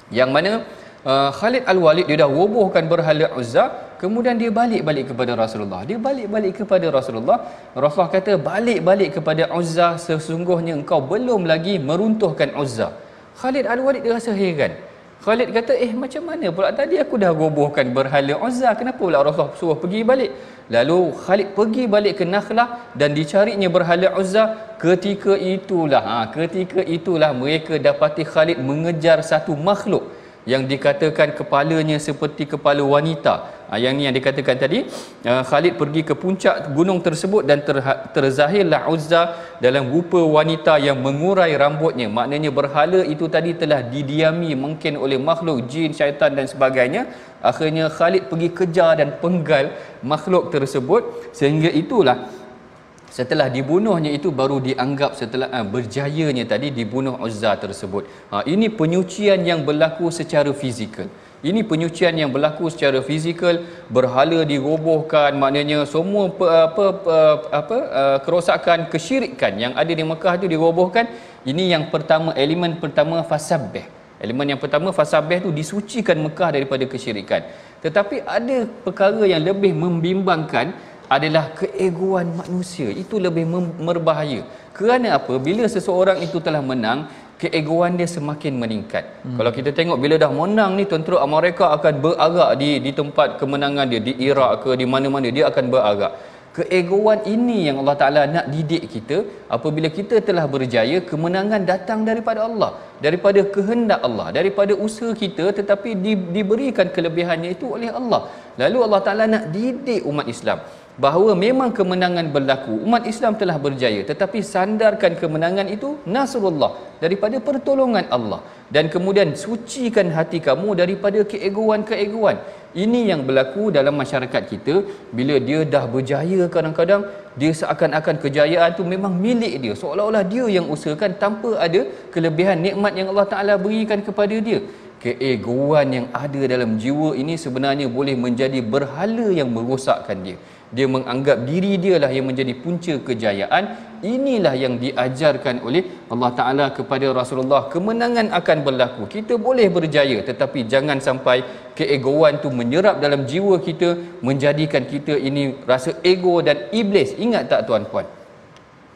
Speaker 3: yang mana Khalid Al-Walid dia dah robohkan berhala Uzza, kemudian dia balik kepada Rasulullah. Dia balik kepada Rasulullah. Rasulullah kata, balik kepada Uzza, sesungguhnya engkau belum lagi meruntuhkan Uzza. Khalid Al-Walid dia rasa heran. Khalid kata, macam mana pula tadi aku dah robohkan berhala Uzza, kenapa pula Rasulullah suruh pergi balik? Lalu Khalid pergi balik ke Nakhlah dan dicarinya berhala Uzza. Ketika itulah mereka dapati Khalid mengejar satu makhluk yang dikatakan kepalanya seperti kepala wanita. Yang ni yang dikatakan tadi, Khalid pergi ke puncak gunung tersebut dan terzahirlah Uzza dalam rupa wanita yang mengurai rambutnya. Maknanya berhala itu tadi telah didiami mungkin oleh makhluk jin, syaitan dan sebagainya. Akhirnya Khalid pergi kejar dan penggal makhluk tersebut, sehingga itulah setelah dibunuhnya itu baru dianggap setelah berjayanya tadi dibunuh Uzza tersebut. Ini penyucian yang berlaku secara fizikal. Ini penyucian yang berlaku secara fizikal, berhala dirobohkan, maknanya semua kerosakan, kesyirikan yang ada di Mekah itu dirobohkan. Ini yang pertama, elemen pertama fasabbih. Elemen yang pertama fasabbih itu disucikan Mekah daripada kesyirikan. Tetapi ada perkara yang lebih membimbangkan adalah keegoan manusia. Itu lebih berbahaya. Kerana apa? Bila seseorang itu telah menang, keegoan dia semakin meningkat. Kalau kita tengok bila dah menang ni, tentera Amerika akan berarak di tempat kemenangan dia, di Iraq ke di mana-mana dia akan berarak. Keegoan ini yang Allah Ta'ala nak didik kita. Apabila kita telah berjaya, kemenangan datang daripada Allah, daripada kehendak Allah, daripada usaha kita, tetapi diberikan kelebihannya itu oleh Allah. Lalu Allah Ta'ala nak didik umat Islam bahawa memang kemenangan berlaku, umat Islam telah berjaya, tetapi sandarkan kemenangan itu Nasrullah, daripada pertolongan Allah, dan kemudian sucikan hati kamu daripada keegoan-keegoan. Ini yang berlaku dalam masyarakat kita. Bila dia dah berjaya, kadang-kadang dia seakan-akan kejayaan itu memang milik dia, seolah-olah dia yang usahakan tanpa ada kelebihan nikmat yang Allah Ta'ala berikan kepada dia. Keegoan yang ada dalam jiwa ini sebenarnya boleh menjadi berhala yang merosakkan dia. Dia menganggap diri dia lah yang menjadi punca kejayaan. Inilah yang diajarkan oleh Allah Ta'ala kepada Rasulullah. Kemenangan akan berlaku, kita boleh berjaya, tetapi jangan sampai keegoan tu menyerap dalam jiwa kita, menjadikan kita ini rasa ego dan iblis. Ingat tak tuan-puan,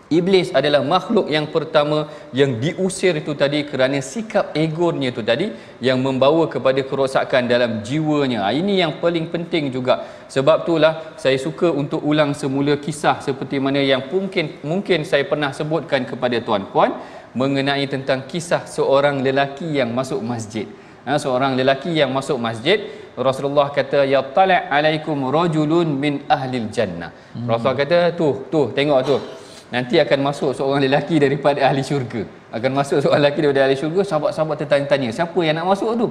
Speaker 3: Iblis adalah makhluk yang pertama yang diusir itu tadi kerana sikap egonya itu tadi yang membawa kepada kerosakan dalam jiwanya. Ini yang paling penting juga. Sebab itulah saya suka untuk ulang semula kisah seperti mana yang mungkin saya pernah sebutkan kepada tuan-puan mengenai tentang kisah seorang lelaki yang masuk masjid. Seorang lelaki yang masuk masjid, Rasulullah kata, ya tala' alaikum rajulun min ahlil jannah. Rasulullah kata, tu tengok tu, nanti akan masuk seorang lelaki daripada ahli syurga. Akan masuk seorang lelaki daripada ahli syurga. Sahabat-sahabat tertanya-tanya, siapa yang nak masuk tu?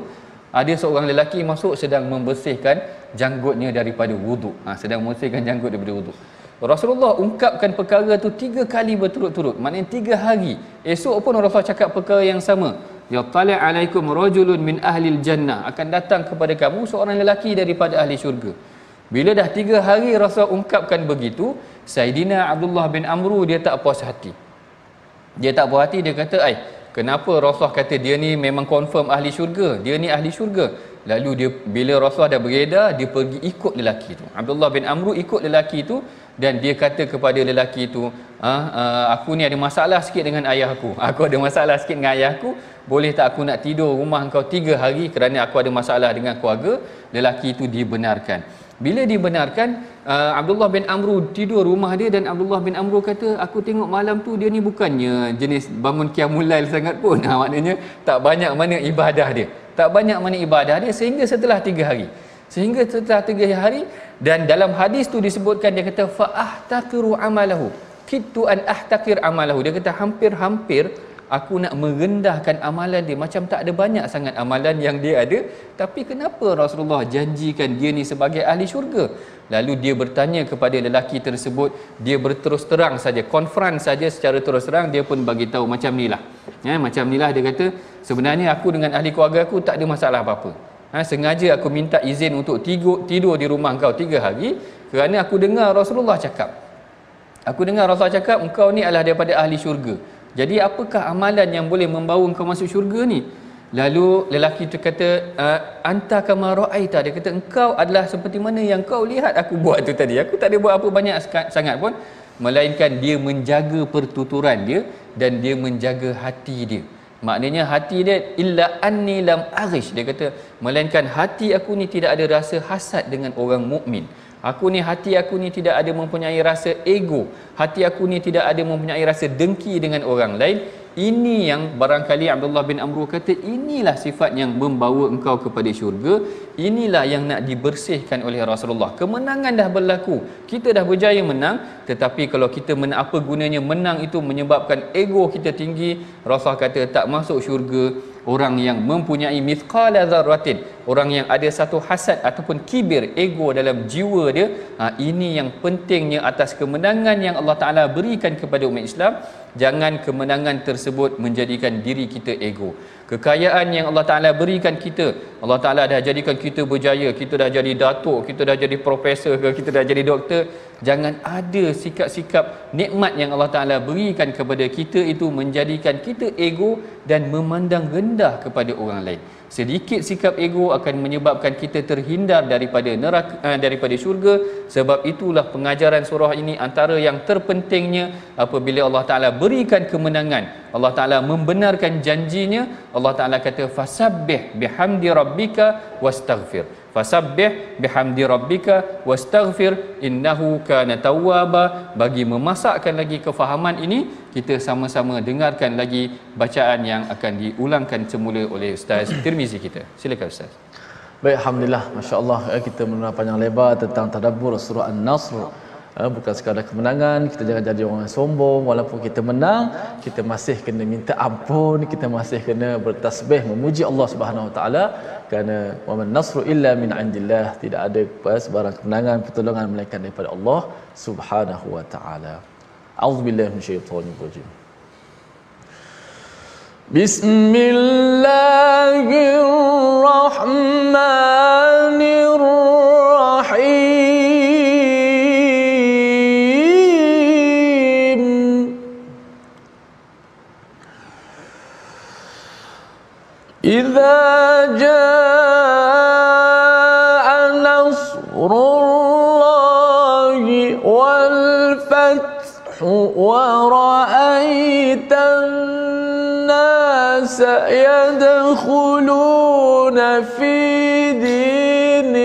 Speaker 3: Ada seorang lelaki masuk sedang membersihkan janggutnya daripada wuduk. Sedang membersihkan janggut daripada wuduk. Rasulullah ungkapkan perkara tu 3 kali berturut-turut. Maknanya 3 hari. Esok pun Rasulullah cakap perkara yang sama. Ya tala' alaikum rajulun min ahlil jannah. Akan datang kepada kamu seorang lelaki daripada ahli syurga. Bila dah 3 hari Rasul ungkapkan begitu, Saidina Abdullah bin Amru dia tak puas hati. Dia tak puas hati, dia kata, kenapa Rasul kata dia ni memang confirm ahli syurga? Dia ni ahli syurga. Lalu dia, bila Rasul dah beredar, dia pergi ikut lelaki tu. Abdullah bin Amru ikut lelaki tu dan dia kata kepada lelaki tu, aku ni ada masalah sikit dengan ayah aku. Aku ada masalah sikit dengan ayah aku. Boleh tak aku nak tidur rumah engkau 3 hari kerana aku ada masalah dengan keluarga? Lelaki itu dibenarkan. Bila dibenarkan, Abdullah bin Amru tidur rumah dia dan Abdullah bin Amru kata, aku tengok malam tu dia ni bukannya jenis bangun qiyamul lail sangat pun. Maknanya tak banyak mana ibadah dia. Tak banyak mana ibadah dia sehingga setelah 3 hari. Sehingga setelah 3 hari, dan dalam hadis tu disebutkan, dia kata fa ahtaqiru amalahu. Kittu an ahtakir amalahu. Dia kata hampir-hampir aku nak merendahkan amalan dia, macam tak ada banyak sangat amalan yang dia ada, tapi kenapa Rasulullah janjikan dia ni sebagai ahli syurga? Lalu dia bertanya kepada lelaki tersebut, dia berterus terang saja, konfront saja secara terus terang, dia pun bagi tahu macam nilah. Macam nilah dia kata, sebenarnya aku dengan ahli keluarga aku tak ada masalah apa-apa. Sengaja aku minta izin untuk tidur di rumah engkau 3 hari kerana aku dengar Rasulullah cakap. Aku dengar Rasulullah cakap engkau ni adalah daripada ahli syurga. Jadi apakah amalan yang boleh membawa engkau masuk syurga ni? Lalu lelaki itu kata, anta kama ra'aita. Dia kata, engkau adalah seperti mana yang kau lihat aku buat tu tadi. Aku tak ada buat apa banyak sangat pun, melainkan dia menjaga pertuturan dia dan dia menjaga hati dia. Maknanya hati dia illa anni lam aghish, dia kata melainkan hati aku ni tidak ada rasa hasad dengan orang mukmin. Hati aku ni tidak ada mempunyai rasa ego. Hati aku ni tidak ada mempunyai rasa dengki dengan orang lain. Ini yang barangkali Abdullah bin Amru kata, inilah sifat yang membawa engkau kepada syurga. Inilah yang nak dibersihkan oleh Rasulullah. Kemenangan dah berlaku, kita dah berjaya menang, tetapi kalau kita apa gunanya menang itu menyebabkan ego kita tinggi. Rasulullah kata tak masuk syurga orang yang mempunyai mithqala dzarratin, orang yang ada satu hasad ataupun kibir, ego dalam jiwa dia. Ini yang pentingnya atas kemenangan yang Allah Ta'ala berikan kepada umat Islam. Jangan kemenangan tersebut menjadikan diri kita ego. Kekayaan yang Allah Ta'ala berikan kita, Allah Ta'ala dah jadikan kita berjaya, kita dah jadi datuk, kita dah jadi profesor ke, kita dah jadi doktor. Jangan ada sikap-sikap nikmat yang Allah Ta'ala berikan kepada kita itu menjadikan kita ego dan memandang rendah kepada orang lain. Sedikit sikap ego akan menyebabkan kita terhindar daripada neraka, daripada syurga. Sebab itulah pengajaran surah ini antara yang terpentingnya. Apabila Allah Ta'ala berikan kemenangan, Allah Ta'ala membenarkan janjinya, Allah Ta'ala kata fasabbih bihamdi rabbika wastaghfir. Fasabbih bihamdi rabbika wastaghfir innahu kana tawwaba. Bagi memasakkan lagi kefahaman ini, kita sama-sama dengarkan lagi bacaan yang akan diulangkan semula oleh Ustaz Tirmizi kita. Silakan Ustaz.
Speaker 2: Baik, alhamdulillah, masya-Allah, kita mendengar panjang lebar tentang tadabbur surah An-Nasr. Bukan sekadar kemenangan, kita jangan jadi orang yang sombong. Walaupun kita menang, kita masih kena minta ampun, kita masih kena bertasbih memuji Allah Subhanahu Wa Taala, kerana wa man nasru illa min indillah, tidak ada sebarang kemenangan, pertolongan melainkan daripada Allah Subhanahu Wa Taala. A'udzubillahi minasyaitonir rajim. Bismillahirrahmanirrahim. Idza jaa nasrullahi wal fathu wa ra'aitan nasa yadkhuluna fi dinillahi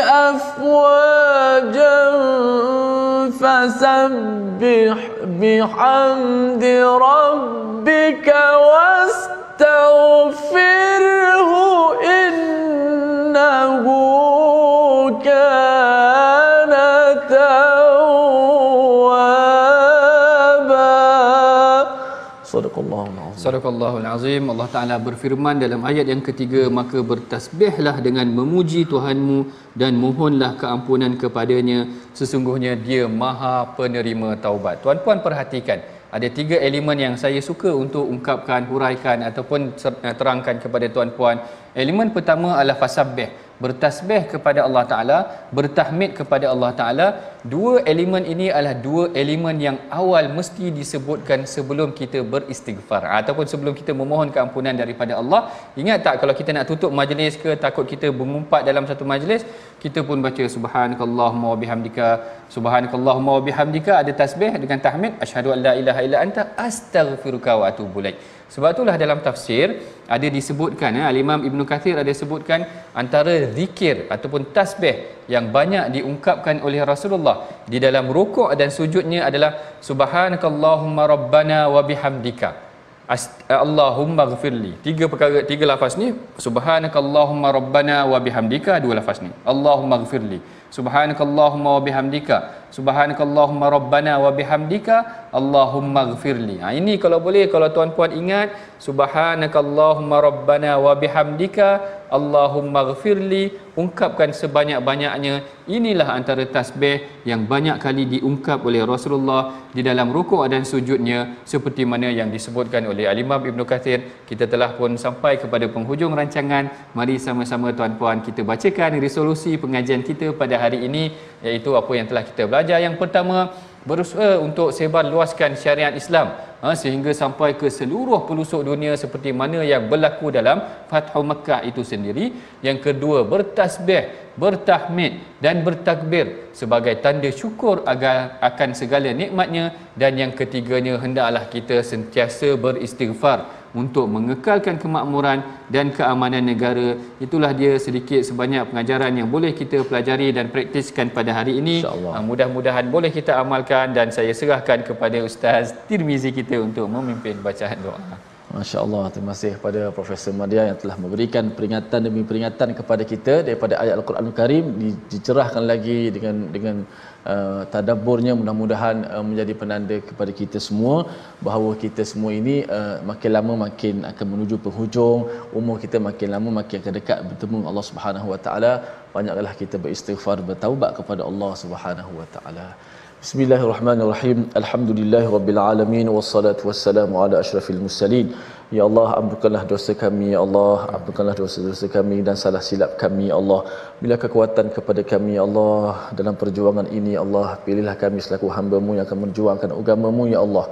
Speaker 2: afwajan fasabbih bihamdi rabbika wastaghfirhu innahu kana tawwaba.
Speaker 3: Sadaqallahul azim. Allah Ta'ala berfirman dalam ayat yang ketiga, maka bertasbihlah dengan memuji Tuhanmu dan mohonlah keampunan kepadanya, sesungguhnya dia maha penerima taubat. Tuan-puan perhatikan, ada 3 elemen yang saya suka untuk ungkapkan, huraikan ataupun terangkan kepada tuan-puan. Elemen pertama adalah fasabbih, bertasbih kepada Allah Ta'ala, bertahmid kepada Allah Ta'ala. 2 elemen ini adalah 2 elemen yang awal mesti disebutkan sebelum kita beristighfar ataupun sebelum kita memohon keampunan daripada Allah. Ingat tak, kalau kita nak tutup majlis ke, takut kita mengumpat dalam satu majlis, kita pun baca subhanakallahumma wa bihamdika, subhanakallahumma wa bihamdika, ada tasbih dengan tahmid, asyhadu an la ilaha illa anta astaghfiruka wa atubu ilaik. Sebab itulah dalam tafsir ada disebutkan, Al-Imam Ibn Kathir ada sebutkan antara zikir ataupun tasbih yang banyak diungkapkan oleh Rasulullah di dalam rukuk dan sujudnya adalah subhanakallahumma rabbana wa bihamdika Allahumma ghfirli. 3 perkara, 3 lafaz ni, subhanakallahumma rabbana wa bihamdika, 2 lafaz ni, Allahumma ghfirli, subhanakallahumma wa bihamdika, subhanakallahumma rabbana wa bihamdika Allahumma ghfirli. Ini kalau boleh, kalau tuan-puan ingat, subhanakallahumma rabbana wa bihamdika Allahumma ghfirli, ungkapkan sebanyak-banyaknya. Inilah antara tasbih yang banyak kali diungkap oleh Rasulullah di dalam rukuk dan sujudnya, seperti mana yang disebutkan oleh Al-Imam Ibn Kathir. Kita telah pun sampai kepada penghujung rancangan. Mari sama-sama tuan-puan kita bacakan resolusi pengajian kita pada hari ini, iaitu apa yang telah kita belajar. Yang pertama, berusaha untuk sebar luaskan syariat Islam sehingga sampai ke seluruh pelosok dunia seperti mana yang berlaku dalam Fathu Makkah itu sendiri. Yang kedua, bertasbih, bertahmid dan bertakbir sebagai tanda syukur akan segala nikmatnya. Dan yang ketiganya, hendaklah kita sentiasa beristighfar untuk mengekalkan kemakmuran dan keamanan negara. Itulah dia sedikit sebanyak pengajaran yang boleh kita pelajari dan praktiskan pada hari ini. Mudah-mudahan boleh kita amalkan, dan saya serahkan kepada Ustaz Tirmizi kita untuk memimpin bacaan doa.
Speaker 2: Masya Allah, terima kasih kepada Profesor Madya yang telah memberikan peringatan demi peringatan kepada kita daripada ayat Al-Quranul Karim, dicerahkan lagi dengan tadabburnya. Mudah-mudahan menjadi penanda kepada kita semua bahawa kita semua ini makin lama makin akan menuju penghujung, umur kita makin lama makin akan dekat bertemu Allah Subhanahu Wa Taala. Banyaklah kita beristighfar, bertaubat kepada Allah Subhanahu Wa Taala. Bismillahirrahmanirrahim. Alhamdulillahirabbil alamin wassalatu wassalamu ala asyrafil mursalin. Ya Allah, ampunkanlah dosa kami, ya Allah, ampunkanlah dosa-dosa kami dan salah silap kami, ya Allah. Bila kekuatan kepada kami, ya Allah, dalam perjuangan ini, ya Allah, pilihlah kami selaku hamba-Mu yang akan memperjuangkan agama-Mu, ya Allah.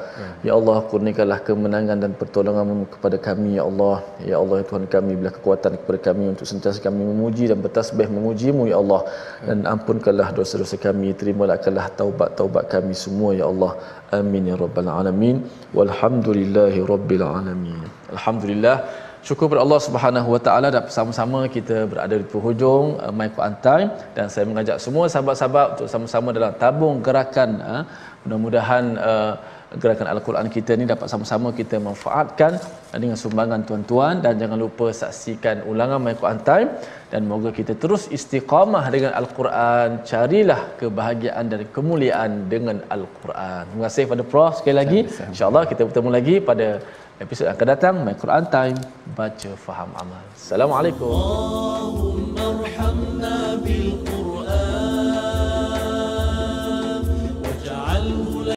Speaker 2: Ya Allah, kurniakanlah kemenangan dan pertolongan-Mu kepada kami, ya Allah. Ya Allah, ya Tuhan kami, bila kekuatan kepada kami untuk sentiasa kami memuji dan bertasbih memuji-Mu, ya Allah. Dan ampunkanlah dosa-dosa kami, terimalah taubat kami semua, ya Allah. Amin ya rabbal alamin. Walhamdulillahi rabbil alamin. Alhamdulillah, syukur kepada Allah Subhanahu Wa Taala dan bersama-sama kita berada di penghujung My Quran Time, dan saya mengajak semua sahabat-sahabat untuk sama-sama dalam tabung gerakan. Mudah-mudahan gerakan Al-Quran kita ni dapat sama-sama kita manfaatkan dengan sumbangan tuan-tuan, dan jangan lupa saksikan ulangan My Quran Time, dan moga kita terus istiqamah dengan Al-Quran, carilah kebahagiaan dan kemuliaan dengan Al-Quran. Terima kasih pada Prof sekali lagi. InsyaAllah kita bertemu lagi pada episod yang akan datang My Quran Time, baca faham amal. Assalamualaikum.